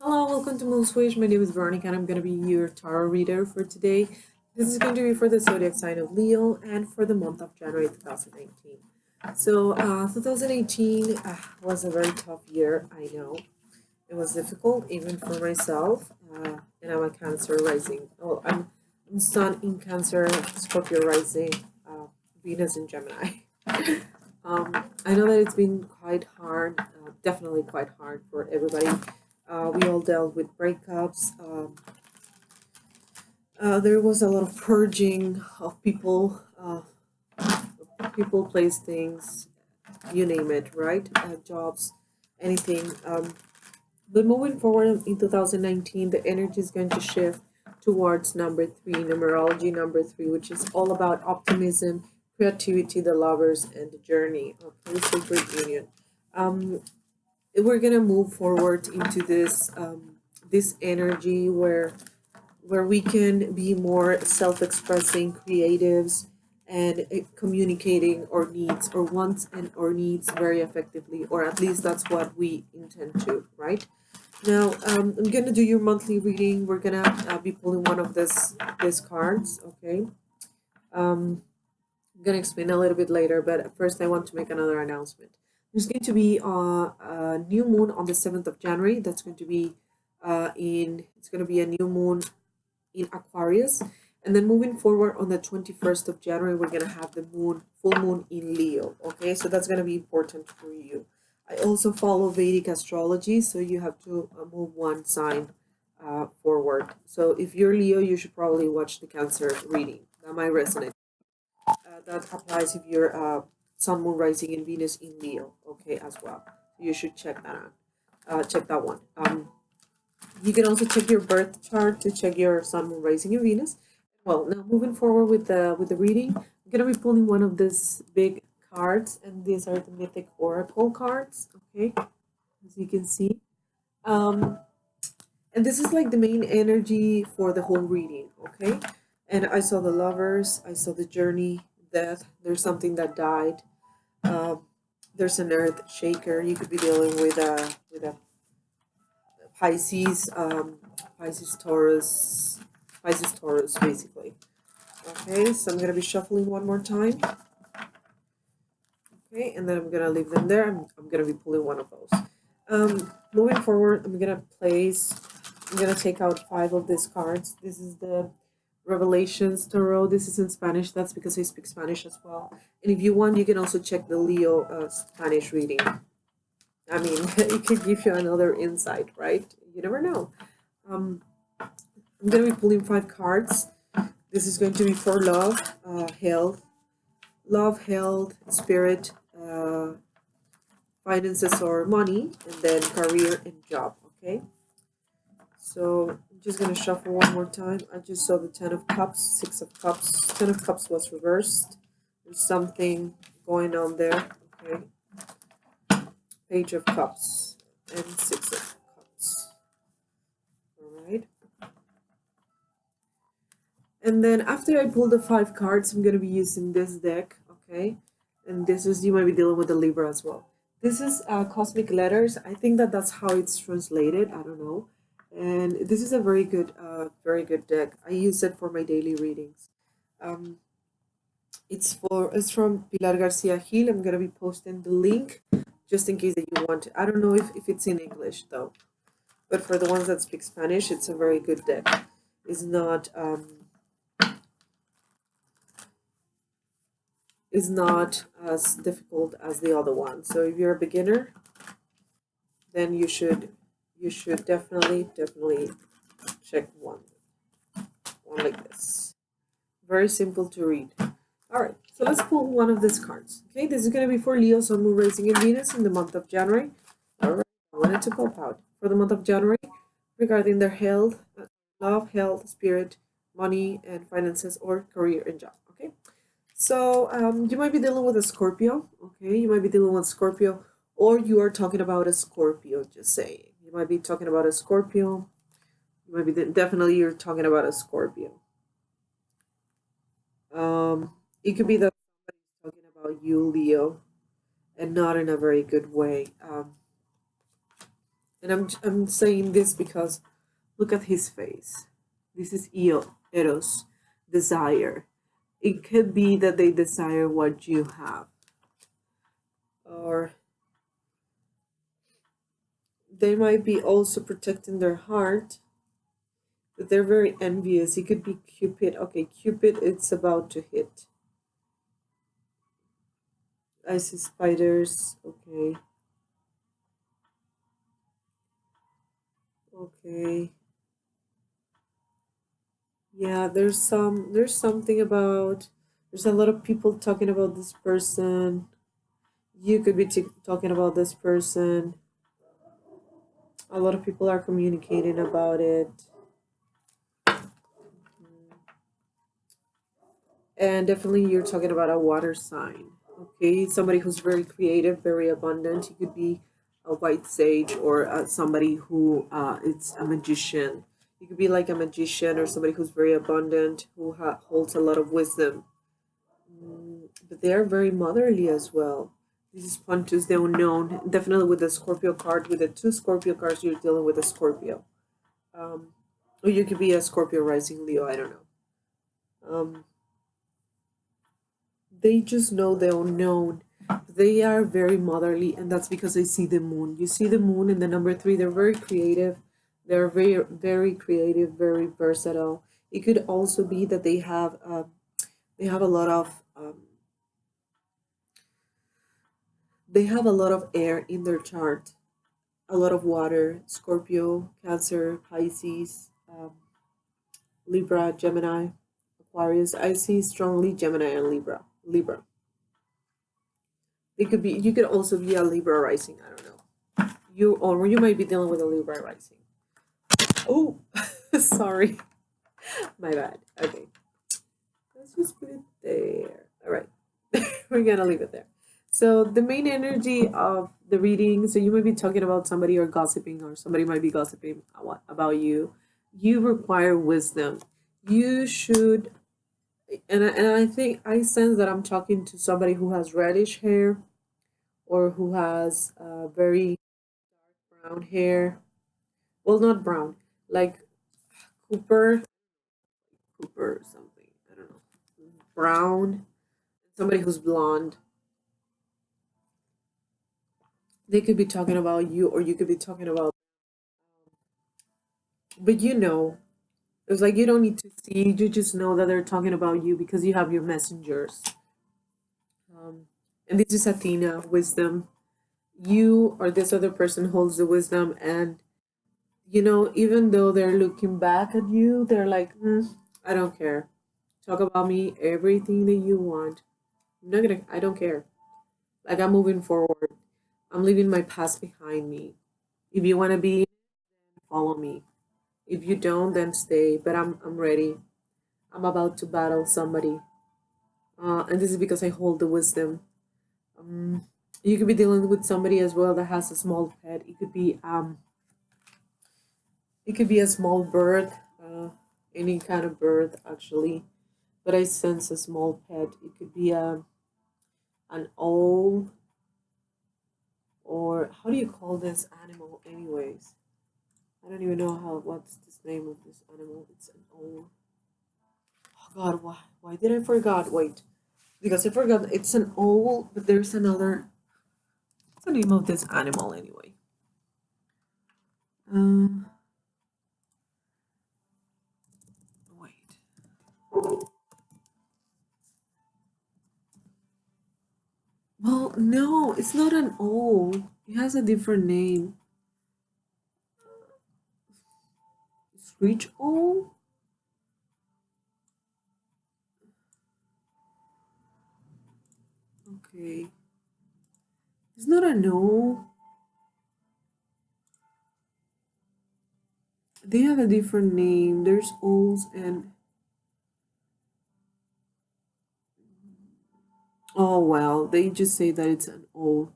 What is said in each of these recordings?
Hello, welcome to Moon Switch. My name is Veronica and I'm going to be your tarot reader for today. This is going to be for the zodiac sign of Leo and for the month of January 2019. So, 2018 was a very tough year, I know. It was difficult even for myself, and I'm a Cancer rising. Oh, I'm Sun in Cancer, Scorpio rising, Venus in Gemini. I know that it's been quite hard, definitely quite hard for everybody. We all dealt with breakups. There was a lot of purging of people, people, place, things, you name it, right? Jobs, anything. But moving forward in 2019, the energy is going to shift towards number three, numerology number three, which is all about optimism, creativity, the lovers, and the journey. Okay, so great union. Um, we're gonna move forward into this energy where we can be more self-expressing creatives and communicating our needs or wants and our needs very effectively, or at least that's what we intend to, right? Now, I'm gonna do your monthly reading. We're gonna be pulling one of this cards, okay? I'm gonna explain a little bit later, but first I want to make another announcement. There's going to be a new moon on the 7th of January. That's going to be it's going to be a new moon in Aquarius. And then moving forward on the 21st of January, we're going to have the full moon in Leo. Okay, so that's going to be important for you. I also follow Vedic astrology, so you have to move one sign forward. So if you're Leo, you should probably watch the Cancer reading. That might resonate. That applies if you're Sun, Moon, Rising, and Venus in Leo. Okay, as well. You should check that out. Check that one. You can also check your birth chart to check your Sun, Moon, Rising, and Venus. Well, now moving forward with the reading, I'm gonna be pulling one of these big cards, and these are the Mythic Oracle cards. Okay, as you can see, um, and this is like the main energy for the whole reading. Okay, and I saw the Lovers, I saw the Journey, Death. There's something that died. Um, there's an Earth Shaker. You could be dealing with a Pisces, Pisces, Taurus, basically. Okay, so I'm gonna be shuffling one more time. Okay, and then I'm gonna leave them there. I'm gonna be pulling one of those. Moving forward, I'm gonna take out 5 of these cards. This is the Revelations Tarot. This is in Spanish. That's because I speak Spanish as well. And if you want, you can also check the Leo Spanish reading. I mean, it could give you another insight, right? You never know. Um, I'm going to be pulling 5 cards. This is going to be for health, spirit, finances or money, and then career and job. Okay. So I'm just going to shuffle one more time. I just saw the 10 of Cups, 6 of Cups. 10 of Cups was reversed. There's something going on there. Okay. Page of Cups and 6 of Cups. All right. And then after I pull the 5 cards, I'm going to be using this deck, okay? And this is, you might be dealing with the Libra as well. This is Cosmic Letters. I think that that's how it's translated. I don't know. And this is a very good deck. I use it for my daily readings. Um, it's from Pilar Garcia Gil. I'm going to be posting the link just in case that you want it. I don't know if it's in English though. But for the ones that speak Spanish, it's a very good deck. It's not... is not as difficult as the other one. So if you're a beginner, then you should definitely check one like this. Very simple to read. All right, so let's pull one of these cards. Okay, this is going to be for Leo, Sun, Moon, Rising, and Venus in the month of January. All right, I wanted to pop out for the month of January regarding their health, love, health, spirit, money, and finances, or career and job. Okay. So you might be dealing with a Scorpio, okay? You might be dealing with Scorpio, or you are talking about a Scorpio, just saying. You might be talking about a Scorpio. You might be definitely you're talking about a Scorpio. It could be that somebody's talking about you, Leo, and not in a very good way. And I'm saying this because look at his face. This is eros, desire. It could be that they desire what you have, or they might be also protecting their heart, but they're very envious. It could be Cupid. Okay, Cupid, it's about to hit. I see spiders. Okay. Okay. Yeah, there's something about there's a lot of people talking about this person. You could be talking about this person. A lot of people are communicating about it. And definitely you're talking about a water sign. Okay, somebody who's very creative, very abundant. You could be a white sage or somebody who it's a magician. You could be like a magician or somebody who's very abundant, who holds a lot of wisdom. But they are very motherly as well. This is Pontus, the unknown. Definitely with the Scorpio card, with the two Scorpio cards, you're dealing with a Scorpio. Um, or you could be a Scorpio rising Leo, I don't know. They just know the unknown. They are very motherly, and that's because they see the moon. You see the moon and the number three, they're very creative. They're very, very creative, very versatile. It could also be that they have a lot of they have a lot of air in their chart, a lot of water. Scorpio, Cancer, Pisces, Libra, Gemini, Aquarius. I see strongly Gemini and Libra. Libra. It could be. You could also be a Libra rising. I don't know. You might be dealing with a Libra rising. Oh, sorry, my bad. Okay, let's just put it there. All right, we're gonna leave it there. So the main energy of the reading. So you might be talking about somebody or gossiping, or somebody might be gossiping about you. You require wisdom. You should, and I think I sense that I'm talking to somebody who has reddish hair or who has very brown hair. Well, not brown, like Cooper, Cooper or something. I don't know. Brown, somebody who's blonde. They could be talking about you, or you could be talking about, but it's like you don't need to see, you just know that they're talking about you because you have your messengers. Um, and this is Athena, wisdom. You or this other person holds the wisdom, and even though they're looking back at you, they're like, I don't care. Talk about me, everything that you want. I don't care. Like, I'm moving forward. I'm leaving my past behind me. If you want to be, follow me. If you don't, then stay. But I'm ready. I'm about to battle somebody. And this is because I hold the wisdom. You could be dealing with somebody as well that has a small pet. It could be a small bird, any kind of bird actually. But I sense a small pet. It could be an owl, or how do you call this animal anyways? I don't even know what's this name of this animal. It's an owl. Oh God, why did I forgot? Wait, because I forgot it's an owl, but there's another. What's the name of this animal anyway? Um, wait. Well, no, it's not an owl. It has a different name. Screech owl? Okay. It's not an owl. They have a different name. There's owls and oh well, they just say that it's an owl.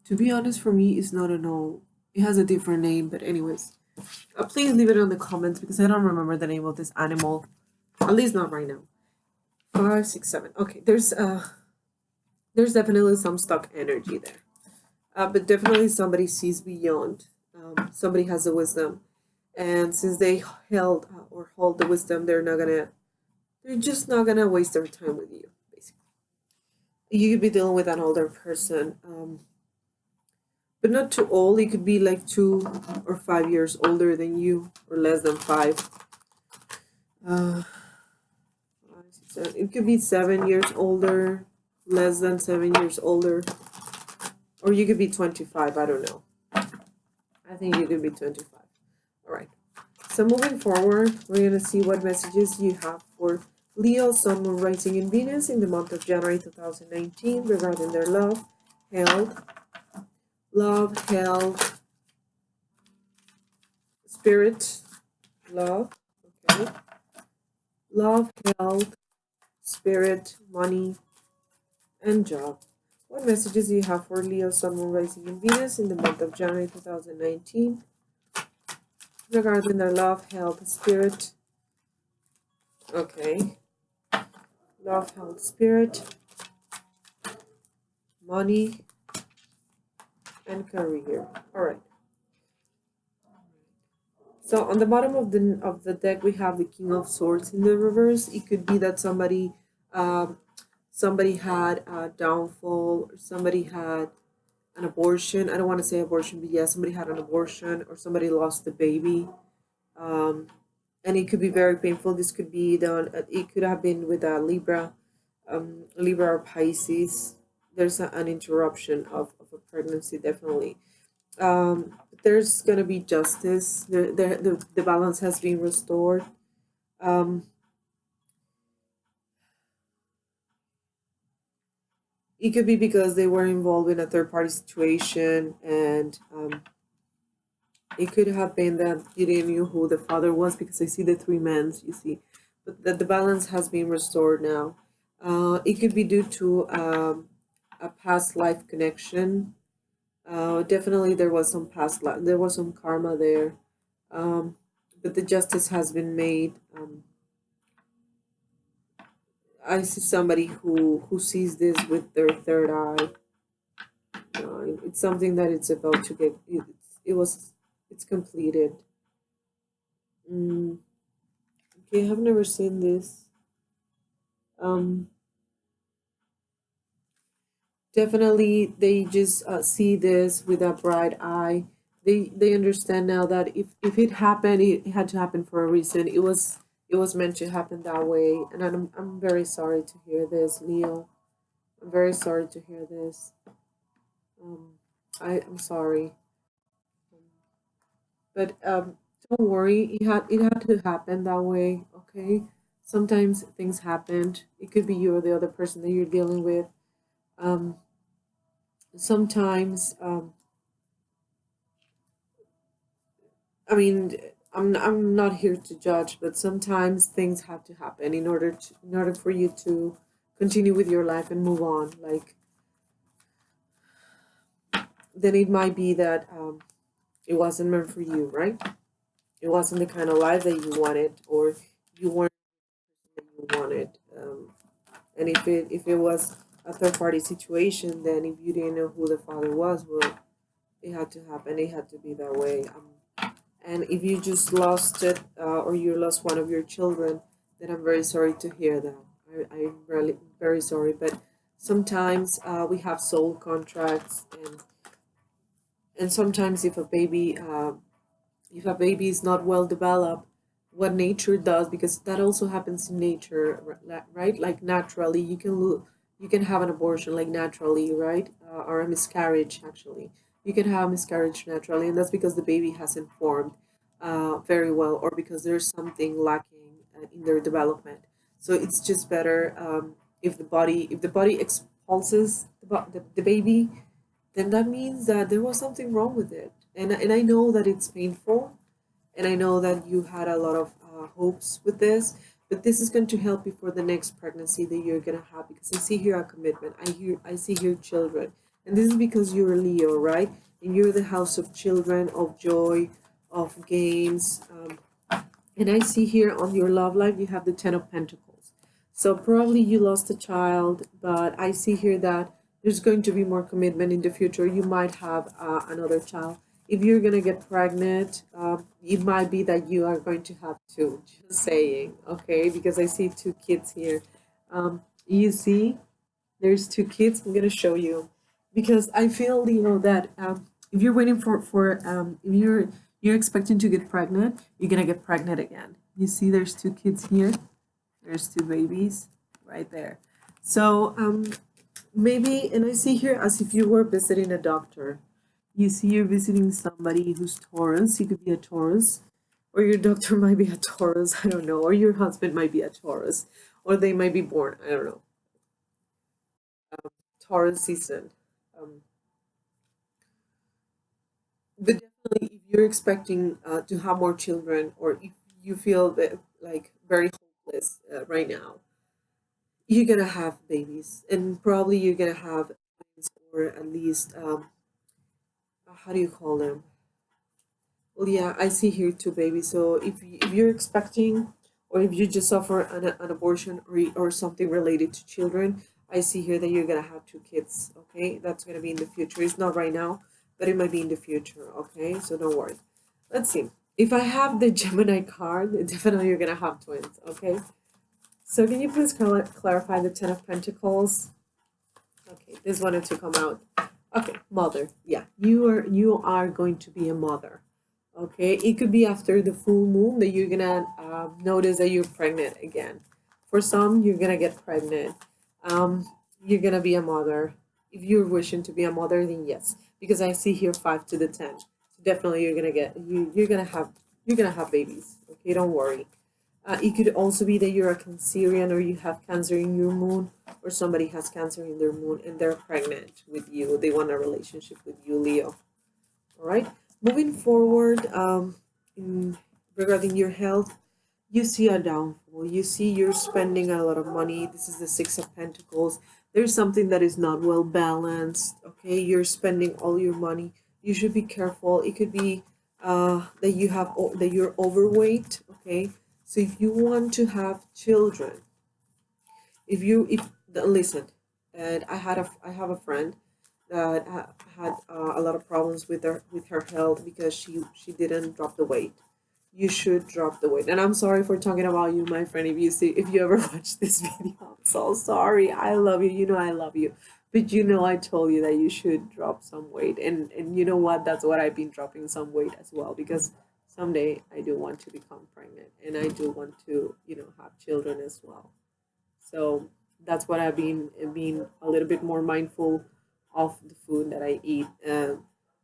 To be honest, for me, it's not an owl. It has a different name, but anyways, please leave it in the comments because I don't remember the name of this animal. At least not right now. 5, 6, 7. Okay, there's definitely some stuck energy there. But definitely somebody sees beyond. Somebody has the wisdom, and since they held or hold the wisdom, they're just not gonna waste their time with you. Basically, you could be dealing with an older person, but not too old. It could be like 2 or 5 years older than you, or less than five. Uh, it could be 7 years older, less than 7 years older, or you could be 25. I don't know. I think you could be 25. All right. So moving forward, we're going to see what messages you have for Leo, Sun, Moon, Rising, and Venus in the month of January 2019 regarding their love, health, spirit, love, okay, love, health, spirit, money, and job. What messages do you have for Leo, Sun, Moon, Rising, and Venus in the month of January 2019 regarding their love, health, spirit, okay, love, health, spirit, money, and career. All right. So on the bottom of the deck, we have the King of Swords in the reverse. It could be that um, somebody had a downfall, or somebody had an abortion. I don't want to say abortion, but yeah, somebody had an abortion, or somebody lost the baby. Um, and it could be very painful. This could be it could have been with a Libra or Pisces. There's an interruption of a pregnancy, definitely. There's gonna be justice. The balance has been restored. Um, it could be because they were involved in a third party situation, and it could have been that you didn't know who the father was, because I see the three men, you see, but that the balance has been restored now. It could be due to a past life connection. Definitely, there was some there was some karma there, but the justice has been made. I see somebody who sees this with their third eye. It's something that it's about to get. It's completed. Mm, okay, I've never seen this. Um, Definitely, they just see this with a bright eye. They understand now that if it happened, it had to happen for a reason. It was meant to happen that way, and I'm very sorry to hear this, Leo. I'm very sorry to hear this. Um, I'm sorry, but don't worry. It had to happen that way. Okay. Sometimes things happened. It could be you or the other person that you're dealing with. Um, sometimes I mean, I'm not here to judge, but sometimes things have to happen in order for you to continue with your life and move on. Like, then it might be that it wasn't meant for you, right? It wasn't the kind of life that you wanted, or you weren't that you wanted. And if it was a third party situation, then if you didn't know who the father was, well, it had to happen. It had to be that way. And if you just lost it, or you lost one of your children, then I'm very sorry to hear that. I'm really very sorry. But sometimes we have soul contracts, and sometimes if a baby is not well developed, what nature does, because that also happens in nature, right? Like naturally, you can have an abortion, like naturally, right? Or a miscarriage, actually. You can have a miscarriage naturally, and that's because the baby hasn't formed very well, or because there's something lacking in their development. So it's just better, if the body expulses the baby, then that means that there was something wrong with it. And I know that it's painful, and I know that you had a lot of hopes with this, but this is going to help you for the next pregnancy that you're gonna have, because I see here a commitment. I see here children, and this is because you're Leo, right? And you're the house of children, of joy, of games. And I see here on your love life you have the Ten of Pentacles. So probably you lost a child, but I see here that there's going to be more commitment in the future. You might have another child. if you're gonna get pregnant, it might be that you are going to have two. Just saying, okay? Because I see two kids here. You see, there's two kids. I'm gonna show you because I feel, that if you're waiting for if you're expecting to get pregnant, you're gonna get pregnant again. You see, there's two kids here. There's two babies right there. So maybe, and I see here as if you were visiting a doctor. You see, you're visiting somebody who's Taurus. You could be a Taurus, or your doctor might be a Taurus. I don't know. Or your husband might be a Taurus, or they might be born. I don't know. Taurus season. Um, but definitely, if you're expecting to have more children, or if you feel that like very hopeless right now, you're gonna have babies, and probably you're gonna have twins, or at least how do you call them? Well, yeah, I see here two babies. So if you're expecting, or if you just suffer an abortion, or something related to children, I see here that you're gonna have two kids. Okay, that's gonna be in the future. It's not right now, but it might be in the future. Okay, so don't worry. Let's see. If I have the Gemini card, definitely you're gonna have twins. Okay. So can you please clarify the Ten of Pentacles? Okay, this wanted to come out. Okay, mother. Yeah, you are going to be a mother. Okay, it could be after the full moon that you're gonna notice that you're pregnant again. For some, you're gonna get pregnant. You're gonna be a mother. If you're wishing to be a mother, then yes, because I see here 5 to the 10. So definitely, you're gonna get you're gonna have babies. Okay, don't worry. It could also be that you're a Cancerian, or you have Cancer in your moon, or somebody has Cancer in their moon and they're pregnant with you. They want a relationship with you, Leo. All right. Moving forward, regarding your health, you see a downfall. You see you're spending a lot of money. This is the Six of Pentacles. There's something that is not well balanced. Okay, you're spending all your money. You should be careful. It could be that you're overweight. Okay, so if you want to have children, if listen, and I have a friend that had a lot of problems with her health because she didn't drop the weight. You should drop the weight. And I'm sorry for talking about you, my friend. If you ever watch this video, I'm so sorry. I love you. You know I love you. But I told you that you should drop some weight. And you know what? That's what I've been dropping some weight as well, because someday I do want to become pregnant, and I do want to, have children as well. So that's what I've been a little bit more mindful of the food that I eat.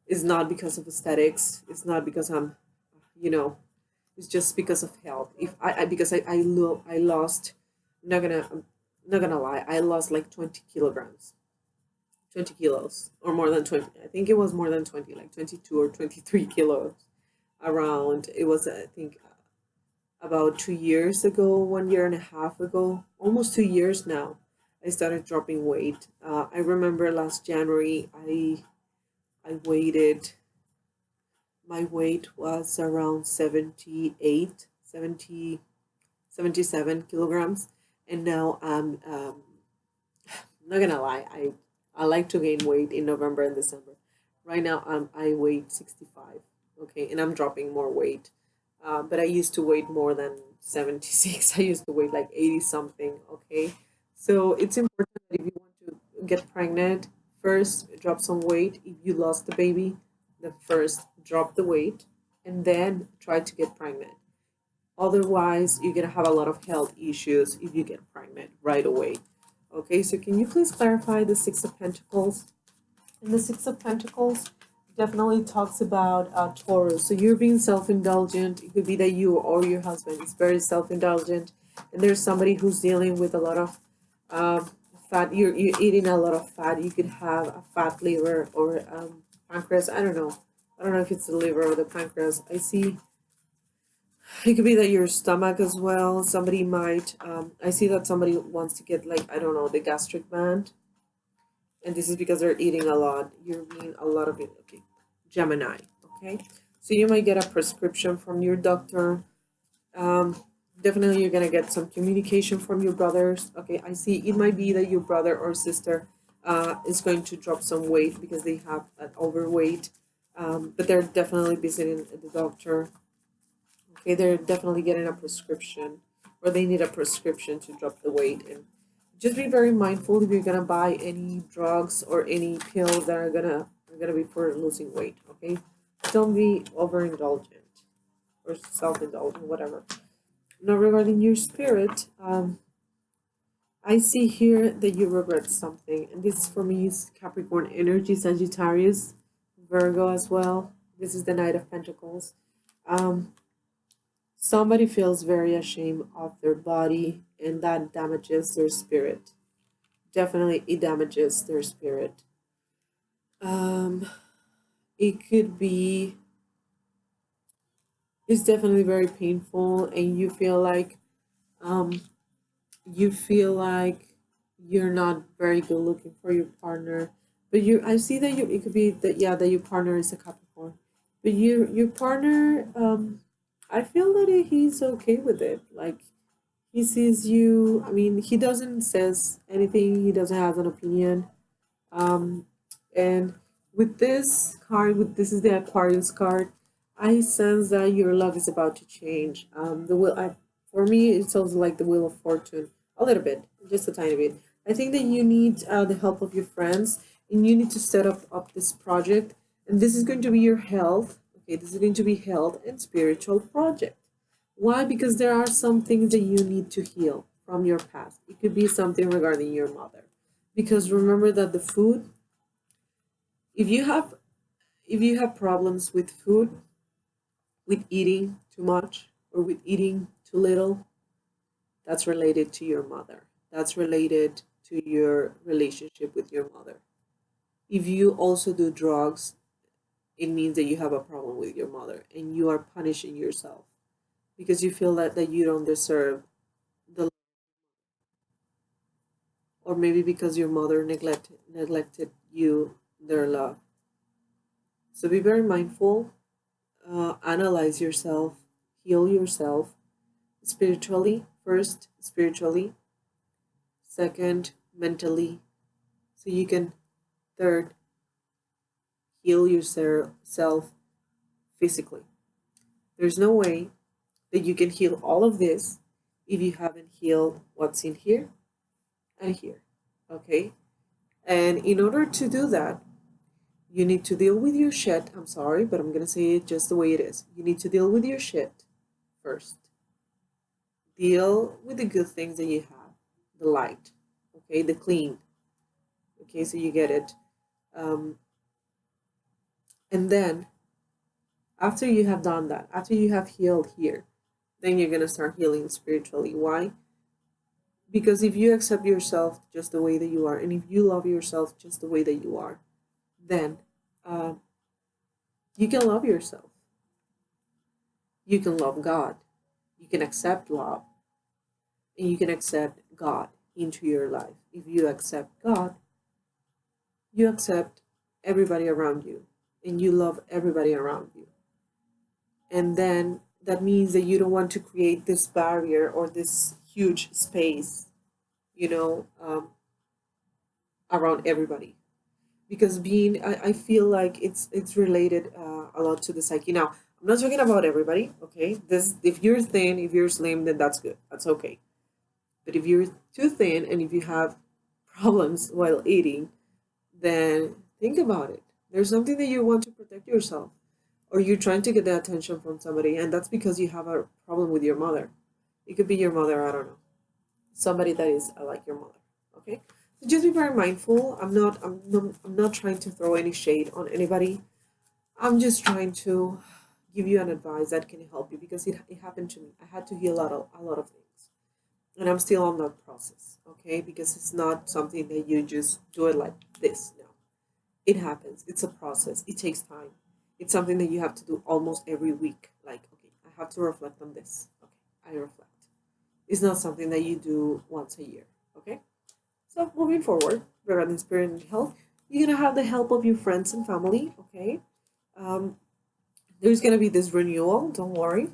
It's not because of aesthetics. It's not because you know, it's just because of health. If because I lost, I'm not gonna lie, I lost like 20 kilograms, 20 kilos, or more than 20. I think it was more than 20, like 22 or 23 kilos. Around, it was, I think, about 2 years ago, 1 year and a half ago, almost 2 years now. I started dropping weight. I remember last January, I weighted, my weight was around 78, 70, 77 kilograms, and now I'm not gonna lie, I like to gain weight in November and December. Right now, I weigh 65. Okay, and I'm dropping more weight. But I used to weight more than 76. I used to weight like 80 something. Okay, so it's important that if you want to get pregnant, first drop some weight. If you lost the baby, then first drop the weight, and then try to get pregnant. Otherwise, you're gonna have a lot of health issues if you get pregnant right away. Okay, so can you please clarify the Six of Pentacles? And the Six of Pentacles definitely talks about Taurus. So you're being self-indulgent. It could be that you or your husband is very self-indulgent, and there's somebody who's dealing with a lot of fat. You're eating a lot of fat. You could have a fat liver, or pancreas. I don't know. I don't know if it's the liver or the pancreas. I see. It could be that your stomach as well. Somebody might. I see that somebody wants to get, like, I don't know, the gastric band, and this is because they're eating a lot. You're being a lot of it. Okay, Gemini. Okay, so you might get a prescription from your doctor. Um, Definitely you're gonna get some communication from your brothers. Okay, I see it might be that your brother or sister is going to drop some weight because they have an overweight. But they're definitely visiting the doctor. Okay, they're definitely getting a prescription, or they need a prescription to drop the weight. And just be very mindful if you're gonna buy any drugs or any pills that are gonna be for losing weight. Okay, don't be overindulgent or self-indulgent, whatever. Now, regarding your spirit, I see here that you regret something, and this for me is Capricorn energy, Sagittarius, Virgo as well. This is the Knight of Pentacles. Um, Somebody feels very ashamed of their body, and that damages their spirit. Definitely, it damages their spirit. Um, it could be, it's definitely very painful, and um, you feel like you're not very good looking for your partner. But I see that it could be that, yeah, that your partner is a Capricorn, but your partner, I feel that he's okay with it. Like, he sees you. I mean, he doesn't says anything. He doesn't have an opinion. Um, and with this card, with this is the Aquarius card, I sense that your love is about to change. For me, it's also like the Wheel of Fortune, a little bit, just a tiny bit. I think that you need the help of your friends, and you need to set up this project. And this is going to be your health. Okay, this is going to be health and spiritual project. Why? Because there are some things that you need to heal from your past. It could be something regarding your mother. Because remember that the food, if you have if you have problems with food, with eating too much or with eating too little, that's related to your mother. That's related to your relationship with your mother. If you also do drugs, it means that you have a problem with your mother and you are punishing yourself because you feel that you don't deserve the, or maybe because your mother neglected you, their love. So be very mindful, analyze yourself, heal yourself spiritually, first, spiritually, second, mentally, so you can, third, heal yourself physically. There's no way that you can heal all of this if you haven't healed what's in here and here. Okay? And in order to do that, you need to deal with your shit. I'm sorry, but I'm gonna say it just the way it is. You need to deal with your shit first. Deal with the good things that you have, the light, okay, the clean. Okay, so you get it. Um, and then after you have done that, after you have healed here, then you're gonna start healing spiritually. Why? Because if you accept yourself just the way that you are, and if you love yourself just the way that you are, then uh, you can love yourself. You can love God. You can accept love, and you can accept God into your life. If you accept God, you accept everybody around you, and you love everybody around you. And then that means that you don't want to create this barrier or this huge space, you know, around everybody. Because I feel like it's related a lot to the psyche. Now, I'm not talking about everybody, okay? This, if you're thin, if you're slim, then that's good. That's okay. But if you're too thin and if you have problems while eating, then think about it. There's something that you want to protect yourself, or you're trying to get the attention from somebody, and that's because you have a problem with your mother. It could be your mother, I don't know, somebody that is like your mother. Okay, so just be very mindful. I'm not trying to throw any shade on anybody. I'm just trying to give you an advice that can help you because it happened to me. I had to heal a lot of things, and I'm still on that process. Okay, because it's not something that you just do it like this. No, it happens. It's a process. It takes time. It's something that you have to do almost every week. Like, okay, I have to reflect on this. Okay, I reflect. It's not something that you do once a year. Okay? So moving forward, regarding spirit and health, you're gonna have the help of your friends and family. Okay? Um, there's gonna be this renewal, don't worry.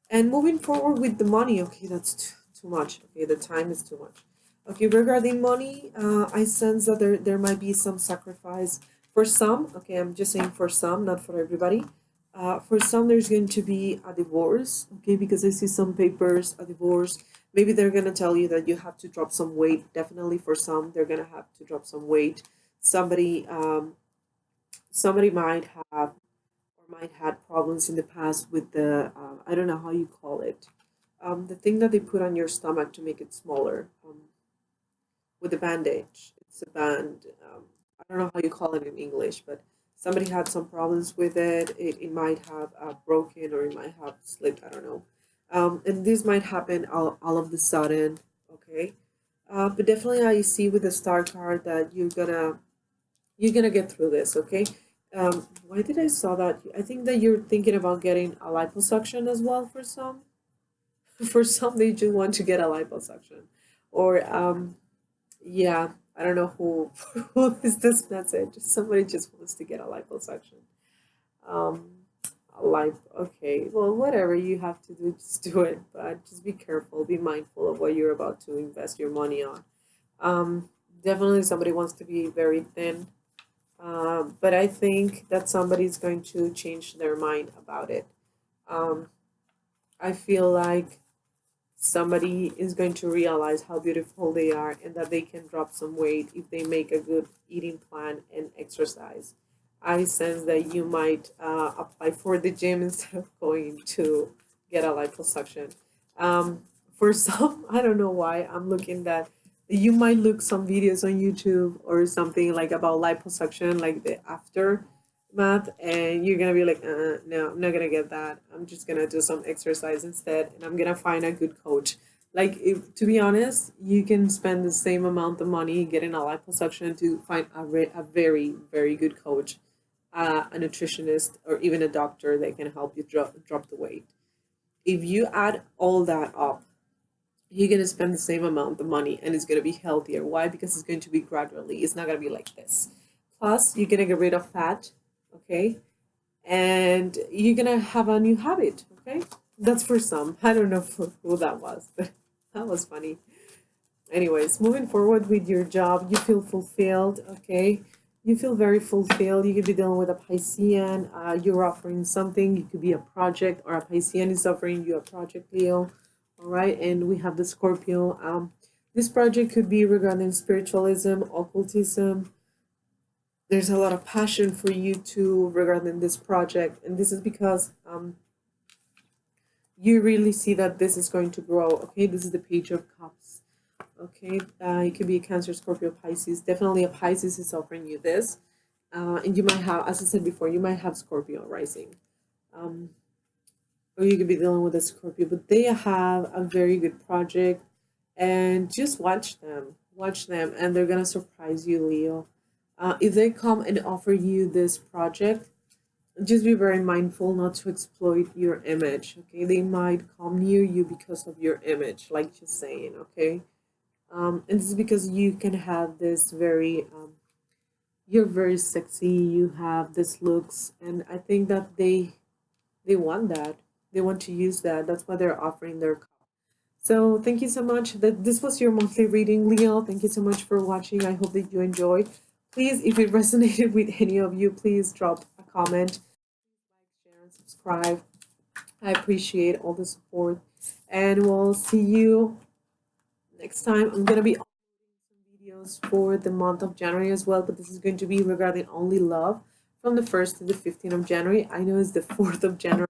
And moving forward with the money, okay, that's too much. Okay, the time is too much. Okay, regarding money, I sense that there might be some sacrifice For some, okay, I'm just saying for some, not for everybody. For some, there's going to be a divorce, okay, because I see some papers, a divorce. Maybe they're going to tell you that you have to drop some weight. Definitely for some, they're going to have to drop some weight. Somebody, somebody might have or might had problems in the past with the, I don't know how you call it, the thing that they put on your stomach to make it smaller, with the bandage. It's a band. I don't know how you call it in English, but somebody had some problems with it. It might have broken or it might have slipped. I don't know. And this might happen all of the sudden. Okay. But definitely, I see with the star card that you're gonna get through this. Okay. Why did I saw that? I think that you're thinking about getting a liposuction as well for some. For some, they just want to get a liposuction, or yeah, I don't know who who is this message. Somebody just wants to get a liposuction. Um, a life. Okay, well, whatever you have to do, just do it. But just be careful. Be mindful of what you're about to invest your money on. Um, Definitely, somebody wants to be very thin. But I think that somebody's going to change their mind about it. Um, I feel like somebody is going to realize how beautiful they are and that they can drop some weight if they make a good eating plan and exercise. I sense that you might apply for the gym instead of going to get a liposuction. For some, I don't know why, I'm looking that you might look some videos on YouTube or something like about liposuction, like the aftermath, and you're gonna be like, no, I'm not gonna get that. I'm just gonna do some exercise instead, and I'm gonna find a good coach. Like, if, to be honest, you can spend the same amount of money getting a liposuction to find a very, very good coach, a nutritionist, or even a doctor that can help you drop the weight. If you add all that up, you're going to spend the same amount of money and it's going to be healthier. Why? Because it's going to be gradually. It's not going to be like this. Plus, you're going to get rid of fat, okay? And you're going to have a new habit, okay? That's for some. I don't know for who that was, but that was funny. Anyways, moving forward with your job, you feel fulfilled, okay? You feel very fulfilled. You could be dealing with a Piscean. You're offering something. It could be a project, or a Piscean is offering you a project, Leo. All right, and we have the Scorpio. This project could be regarding spiritualism, occultism. There's a lot of passion for you too regarding this project, and this is because you really see that this is going to grow. Okay, this is the Page of Cups. Okay, it could be a Cancer, Scorpio, Pisces. Definitely a Pisces is offering you this. And you might have, as I said before, you might have Scorpio rising. Um, or you could be dealing with a Scorpio, but they have a very good project. And just watch them. Watch them, and they're going to surprise you, Leo. If they come and offer you this project, just be very mindful not to exploit your image. Okay, they might come near you because of your image, like just saying. Okay, and this is because you can have this very you're very sexy, you have this looks, and I think that they want that, they want to use that. That's why they're offering their cup. So thank you so much. That this was your monthly reading, Leo. Thank you so much for watching. I hope that you enjoyed. Please, if it resonated with any of you, please drop a comment, share, and subscribe. I appreciate all the support, and we'll see you next time. I'm gonna be videos for the month of January as well, but this is going to be regarding only love from the 1st to the 15th of January. I know it's the 4th of January.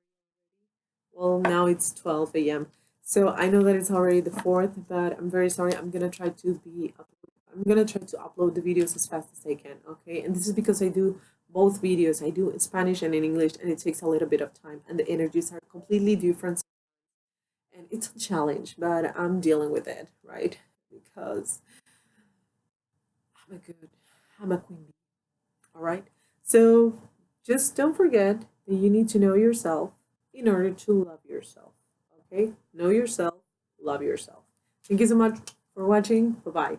Well, now it's 12 a.m. So I know that it's already the 4th, but I'm very sorry. I'm gonna try to upload the videos as fast as I can, okay? And this is because I do both videos. I do in Spanish and in English, and it takes a little bit of time, and the energies are completely different. And it's a challenge, but I'm dealing with it, right? Because I'm a good, I'm a queen bee. All right. So just don't forget that you need to know yourself in order to love yourself. Okay. Know yourself, love yourself. Thank you so much for watching. Bye bye.